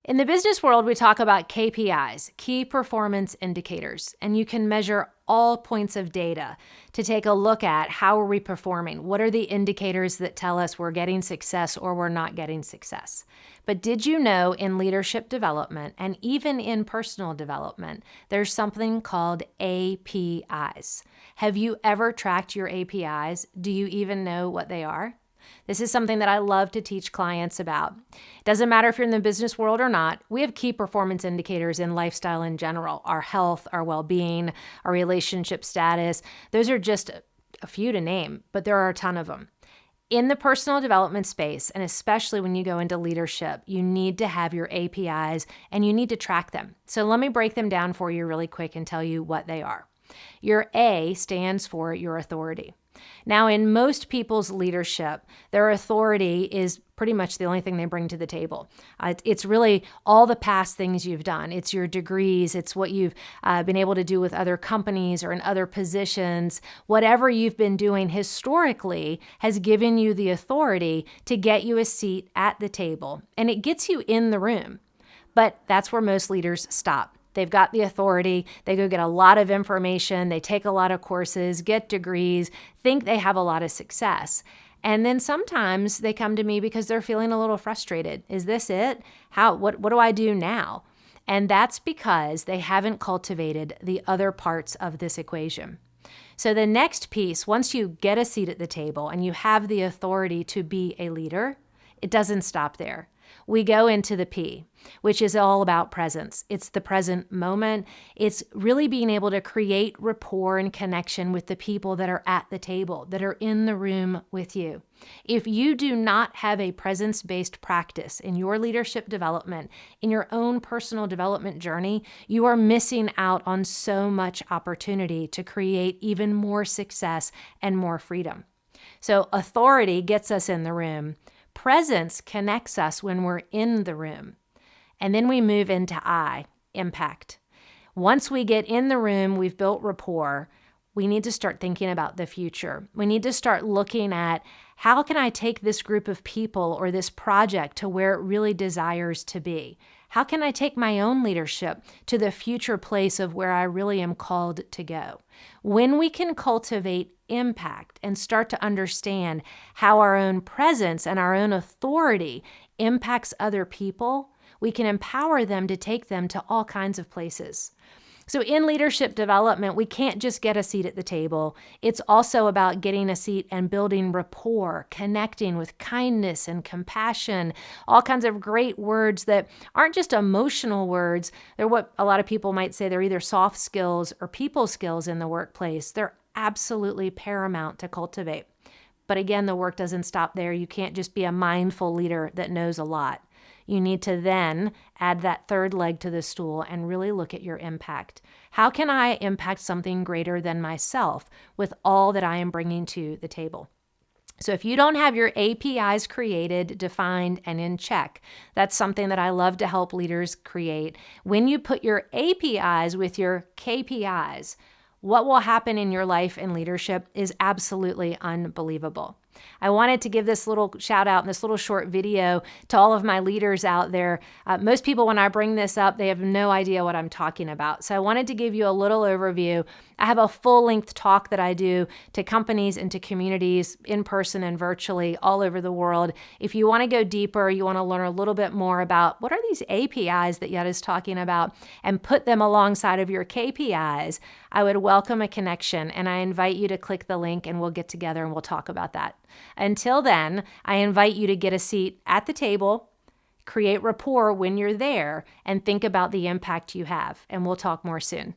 In the business world, we talk about KPIs, key performance indicators, and you can measure all points of data to take a look at how are we performing? What are the indicators that tell us we're getting success or we're not getting success? But did you know in leadership development and even in personal development, there's something called APIs. Have you ever tracked your APIs? Do you even know what they are? This is something that I love to teach clients about. It doesn't matter if you're in the business world or not. We have key performance indicators in lifestyle in general, our health, our well-being, our relationship status. Those are just a few to name, but there are a ton of them. In the personal development space, and especially when you go into leadership, you need to have your APIs and you need to track them. So let me break them down for you really quick and tell you what they are. Your A stands for your authority. Now, in most people's leadership, their authority is pretty much the only thing they bring to the table. It's really all the past things you've done. It's your degrees. It's what you've been able to do with other companies or in other positions. Whatever you've been doing historically has given you the authority to get you a seat at the table, and it gets you in the room. But that's where most leaders stop. They've got the authority, they go get a lot of information, they take a lot of courses, get degrees, think they have a lot of success. And then sometimes they come to me because they're feeling a little frustrated. Is this it? What do I do now? And that's because they haven't cultivated the other parts of this equation. So the next piece, once you get a seat at the table and you have the authority to be a leader, it doesn't stop there. We go into the P, which is all about presence. It's the present moment. It's really being able to create rapport and connection with the people that are at the table, that are in the room with you. If you do not have a presence-based practice in your leadership development, in your own personal development journey, you are missing out on so much opportunity to create even more success and more freedom. So authority gets us in the room. Presence connects us when we're in the room. And then we move into I, impact. Once we get in the room, we've built rapport, we need to start thinking about the future. We need to start looking at how can I take this group of people or this project to where it really desires to be? How can I take my own leadership to the future place of where I really am called to go? When we can cultivate impact and start to understand how our own presence and our own authority impacts other people, we can empower them to take them to all kinds of places. So in leadership development, we can't just get a seat at the table. It's also about getting a seat and building rapport, connecting with kindness and compassion, all kinds of great words that aren't just emotional words. They're what a lot of people might say they're either soft skills or people skills in the workplace. They're absolutely paramount to cultivate. But again, the work doesn't stop there. You can't just be a mindful leader that knows a lot. You need to then add that third leg to the stool and really look at your impact. How can I impact something greater than myself with all that I am bringing to the table? So if you don't have your APIs created, defined, and in check, that's something that I love to help leaders create. When you put your APIs with your KPIs, what will happen in your life and leadership is absolutely unbelievable. I wanted to give this little shout out and this little short video to all of my leaders out there. Most people, when I bring this up, they have no idea what I'm talking about. So I wanted to give you a little overview. I have a full-length talk that I do to companies and to communities in person and virtually all over the world. If you want to go deeper, you want to learn a little bit more about what are these APIs that Yedda is talking about and put them alongside of your KPIs, I would welcome a connection, and I invite you to click the link and we'll get together and we'll talk about that. Until then, I invite you to get a seat at the table, create rapport when you're there, and think about the impact you have. And we'll talk more soon.